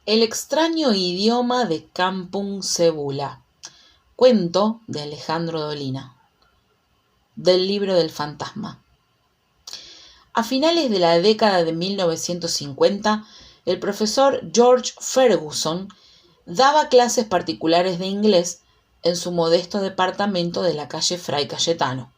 El extraño idioma de Kampung Cebula. Cuento de Alejandro Dolina. Del libro del fantasma. A finales de la década de 1950, el profesor George Ferguson daba clases particulares de inglés en su modesto departamento de la calle Fray Cayetano.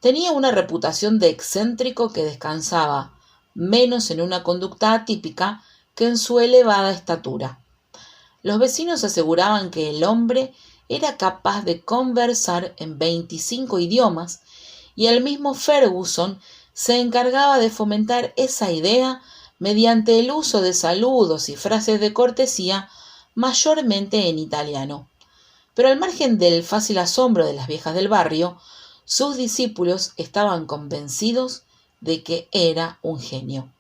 Tenía una reputación de excéntrico que descansaba menos en una conducta atípica que en su elevada estatura. Los vecinos aseguraban que el hombre era capaz de conversar en 25 idiomas y el mismo Ferguson se encargaba de fomentar esa idea mediante el uso de saludos y frases de cortesía mayormente en italiano. Pero al margen del fácil asombro de las viejas del barrio, sus discípulos estaban convencidos de que era un genio.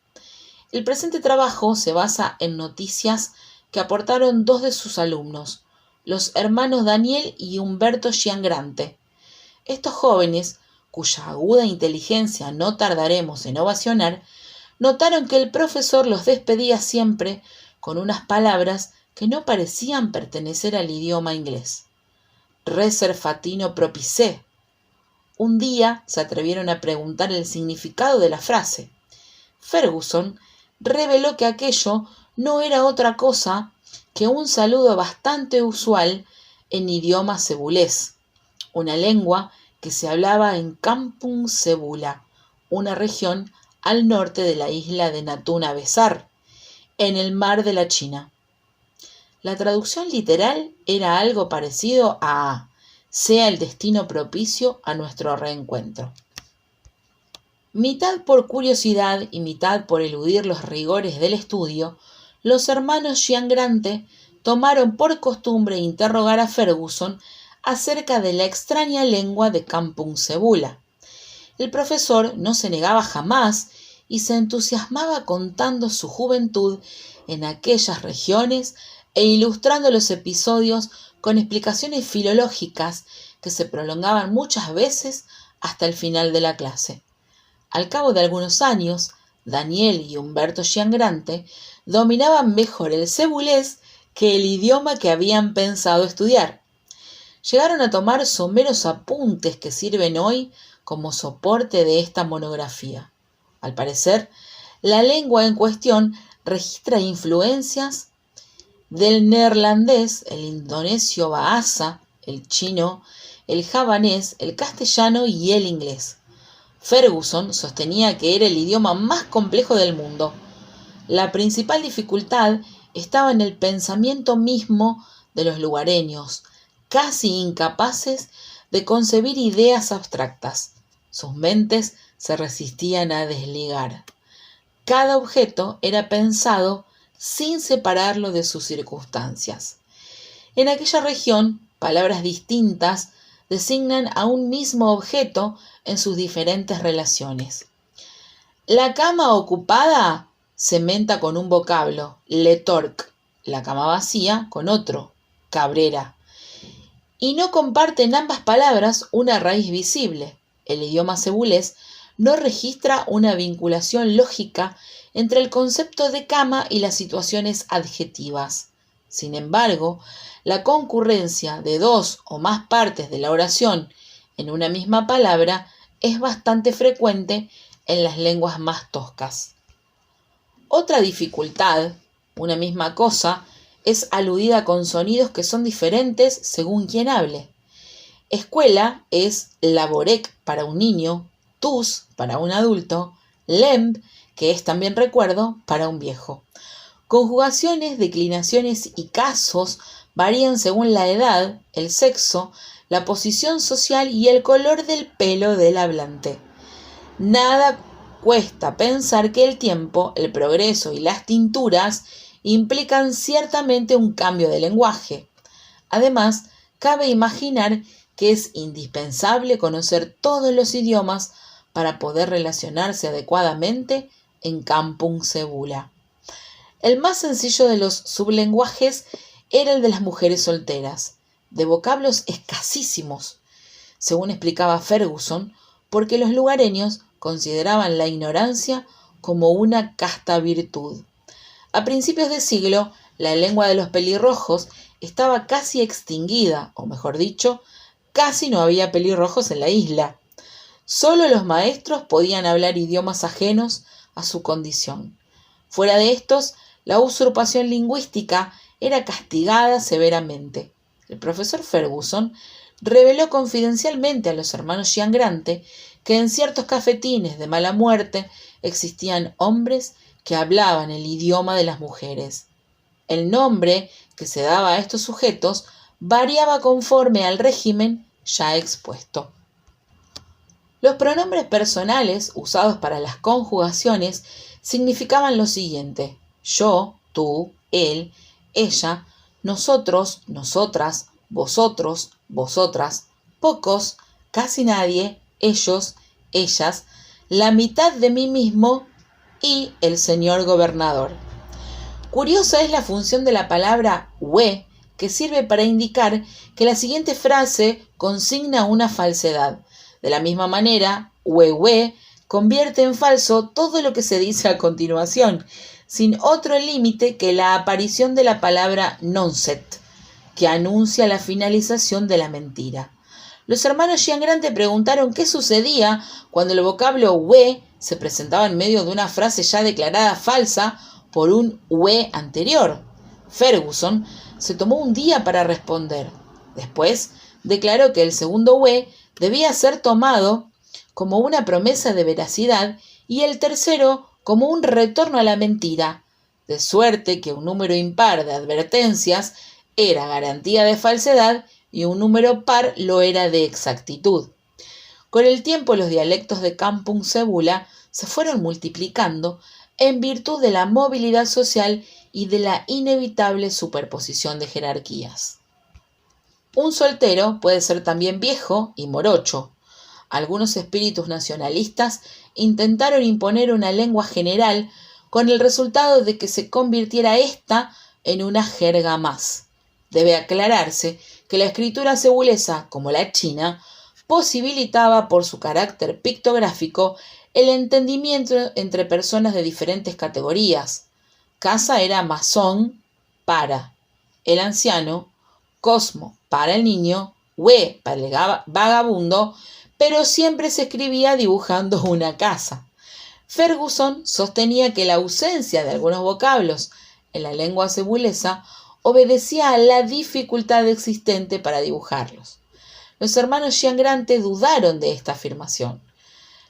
El presente trabajo se basa en noticias que aportaron dos de sus alumnos, los hermanos Daniel y Humberto Giangrande. Estos jóvenes, cuya aguda inteligencia no tardaremos en ovacionar, notaron que el profesor los despedía siempre con unas palabras que no parecían pertenecer al idioma inglés. Reservatino propice. Un día se atrevieron a preguntar el significado de la frase. Ferguson reveló que aquello no era otra cosa que un saludo bastante usual en idioma cebulés, una lengua que se hablaba en Kampung Cebula, una región al norte de la isla de Natuna Besar, en el mar de la China. La traducción literal era algo parecido a «sea el destino propicio a nuestro reencuentro». Mitad por curiosidad y mitad por eludir los rigores del estudio, los hermanos Giangrande tomaron por costumbre interrogar a Ferguson acerca de la extraña lengua de Kampung Cebula. El profesor no se negaba jamás y se entusiasmaba contando su juventud en aquellas regiones e ilustrando los episodios con explicaciones filológicas que se prolongaban muchas veces hasta el final de la clase. Al cabo de algunos años, Daniel y Humberto Giangrande dominaban mejor el cebulés que el idioma que habían pensado estudiar. Llegaron a tomar someros apuntes que sirven hoy como soporte de esta monografía. Al parecer, la lengua en cuestión registra influencias del neerlandés, el indonesio bahasa, el chino, el javanés, el castellano y el inglés. Ferguson sostenía que era el idioma más complejo del mundo. La principal dificultad estaba en el pensamiento mismo de los lugareños, casi incapaces de concebir ideas abstractas. Sus mentes se resistían a desligar. Cada objeto era pensado sin separarlo de sus circunstancias. En aquella región, palabras distintas designan a un mismo objeto en sus diferentes relaciones. La cama ocupada se menta con un vocablo, le torque, la cama vacía con otro, cabrera. Y no comparten ambas palabras una raíz visible. El idioma cebulés no registra una vinculación lógica entre el concepto de cama y las situaciones adjetivas. Sin embargo, la concurrencia de dos o más partes de la oración en una misma palabra es bastante frecuente en las lenguas más toscas. Otra dificultad, una misma cosa, es aludida con sonidos que son diferentes según quien hable. Escuela es laborec para un niño, tus para un adulto, lemb, que es también recuerdo, para un viejo. Conjugaciones, declinaciones y casos varían según la edad, el sexo, la posición social y el color del pelo del hablante. Nada cuesta pensar que el tiempo, el progreso y las tinturas implican ciertamente un cambio de lenguaje. Además, cabe imaginar que es indispensable conocer todos los idiomas para poder relacionarse adecuadamente en Kampung Cebula. El más sencillo de los sublenguajes era el de las mujeres solteras, de vocablos escasísimos, según explicaba Ferguson, porque los lugareños consideraban la ignorancia como una casta virtud. A principios de siglo, la lengua de los pelirrojos estaba casi extinguida, o mejor dicho, casi no había pelirrojos en la isla. Solo los maestros podían hablar idiomas ajenos a su condición. Fuera de estos, la usurpación lingüística era castigada severamente. El profesor Ferguson reveló confidencialmente a los hermanos Giangrande que en ciertos cafetines de mala muerte existían hombres que hablaban el idioma de las mujeres. El nombre que se daba a estos sujetos variaba conforme al régimen ya expuesto. Los pronombres personales usados para las conjugaciones significaban lo siguiente: yo, tú, él, ella, nosotros, nosotras, vosotros, vosotras, pocos, casi nadie, ellos, ellas, la mitad de mí mismo y el señor gobernador. Curiosa es la función de la palabra we, que sirve para indicar que la siguiente frase consigna una falsedad. De la misma manera, we convierte en falso todo lo que se dice a continuación, sin otro límite que la aparición de la palabra nonset, que anuncia la finalización de la mentira. Los hermanos Giangrande preguntaron qué sucedía cuando el vocablo we se presentaba en medio de una frase ya declarada falsa por un we anterior. Ferguson se tomó un día para responder. Después declaró que el segundo we debía ser tomado como una promesa de veracidad y el tercero como un retorno a la mentira, de suerte que un número impar de advertencias era garantía de falsedad y un número par lo era de exactitud. Con el tiempo los dialectos de Kampung Sebula se fueron multiplicando en virtud de la movilidad social y de la inevitable superposición de jerarquías. Un soltero puede ser también viejo y morocho. Algunos espíritus nacionalistas intentaron imponer una lengua general con el resultado de que se convirtiera ésta en una jerga más. Debe aclararse que la escritura cebulesa, como la china, posibilitaba por su carácter pictográfico el entendimiento entre personas de diferentes categorías. Casa era masón para el anciano, Cosmo para el niño, we para el vagabundo, pero siempre se escribía dibujando una casa. Ferguson sostenía que la ausencia de algunos vocablos en la lengua cebulesa obedecía a la dificultad existente para dibujarlos. Los hermanos Giangrande dudaron de esta afirmación.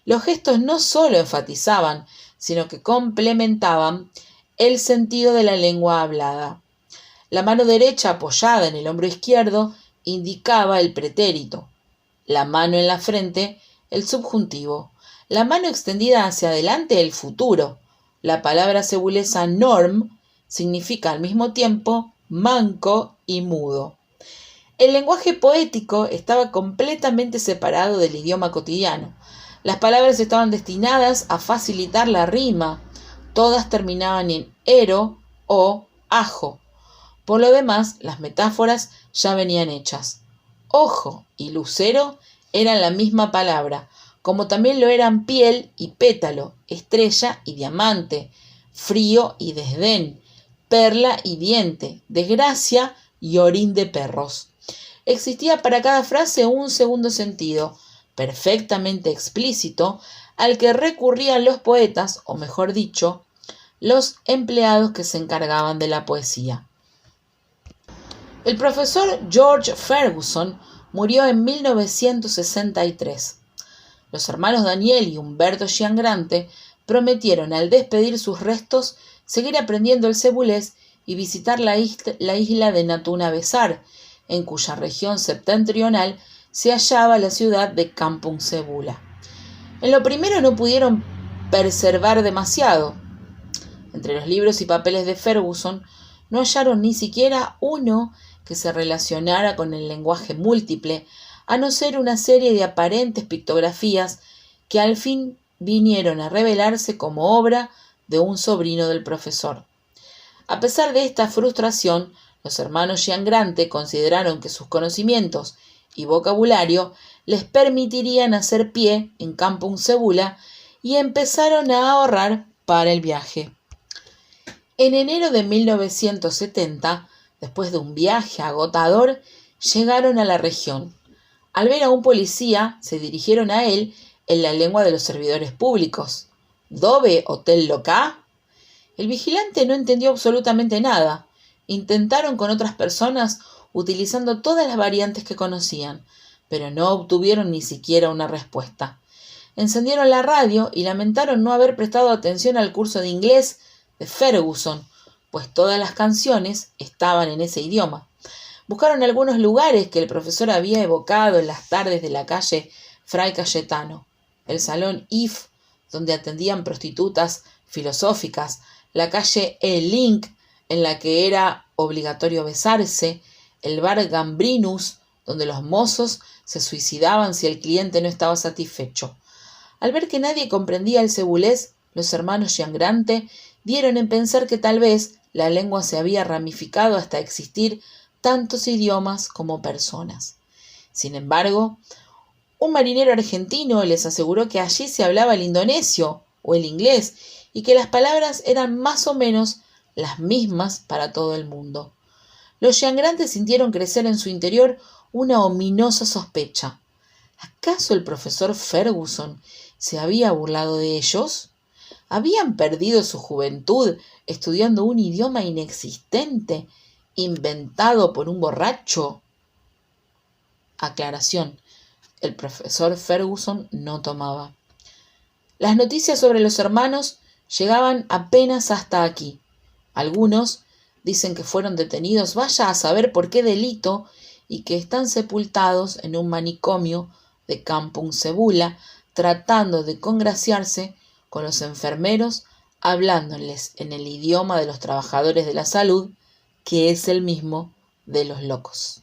Los gestos no solo enfatizaban, sino que complementaban el sentido de la lengua hablada. La mano derecha apoyada en el hombro izquierdo indicaba el pretérito, la mano en la frente el subjuntivo, la mano extendida hacia adelante el futuro. La palabra cebulesa norm significa al mismo tiempo manco y mudo. El lenguaje poético estaba completamente separado del idioma cotidiano. Las palabras estaban destinadas a facilitar la rima. Todas terminaban en ero o ajo. Por lo demás, las metáforas ya venían hechas. Ojo y lucero eran la misma palabra, como también lo eran piel y pétalo, estrella y diamante, frío y desdén, perla y diente, desgracia y orín de perros. Existía para cada frase un segundo sentido, perfectamente explícito, al que recurrían los poetas, o mejor dicho, los empleados que se encargaban de la poesía. El profesor George Ferguson murió en 1963. Los hermanos Daniel y Humberto Giangrande prometieron al despedir sus restos seguir aprendiendo el cebulés y visitar la isla de Natuna Besar, en cuya región septentrional se hallaba la ciudad de Kampung Sebula. En lo primero no pudieron perseverar demasiado. Entre los libros y papeles de Ferguson no hallaron ni siquiera uno que se relacionara con el lenguaje múltiple, a no ser una serie de aparentes pictografías que al fin vinieron a revelarse como obra de un sobrino del profesor. A pesar de esta frustración, los hermanos Giangrande consideraron que sus conocimientos y vocabulario les permitirían hacer pie en Kampung Sebula y empezaron a ahorrar para el viaje. En enero de 1970, después de un viaje agotador, llegaron a la región. Al ver a un policía, se dirigieron a él en la lengua de los servidores públicos. ¿Dove hotel loca? El vigilante no entendió absolutamente nada. Intentaron con otras personas utilizando todas las variantes que conocían, pero no obtuvieron ni siquiera una respuesta. Encendieron la radio y lamentaron no haber prestado atención al curso de inglés de Ferguson, pues todas las canciones estaban en ese idioma. Buscaron algunos lugares que el profesor había evocado en las tardes de la calle Fray Cayetano, el salón If, donde atendían prostitutas filosóficas, la calle E-Link, en la que era obligatorio besarse, el bar Gambrinus, donde los mozos se suicidaban si el cliente no estaba satisfecho. Al ver que nadie comprendía el cebulés, los hermanos Giangrande dieron en pensar que tal vez la lengua se había ramificado hasta existir tantos idiomas como personas. Sin embargo, un marinero argentino les aseguró que allí se hablaba el indonesio o el inglés y que las palabras eran más o menos las mismas para todo el mundo. Los Giangrande sintieron crecer en su interior una ominosa sospecha. ¿Acaso el profesor Ferguson se había burlado de ellos? ¿Habían perdido su juventud estudiando un idioma inexistente, inventado por un borracho? Aclaración: el profesor Ferguson no tomaba. Las noticias sobre los hermanos llegaban apenas hasta aquí. Algunos dicen que fueron detenidos, vaya a saber por qué delito, y que están sepultados en un manicomio de Kampung Cebula, tratando de congraciarse con los enfermeros, hablándoles en el idioma de los trabajadores de la salud, que es el mismo de los locos.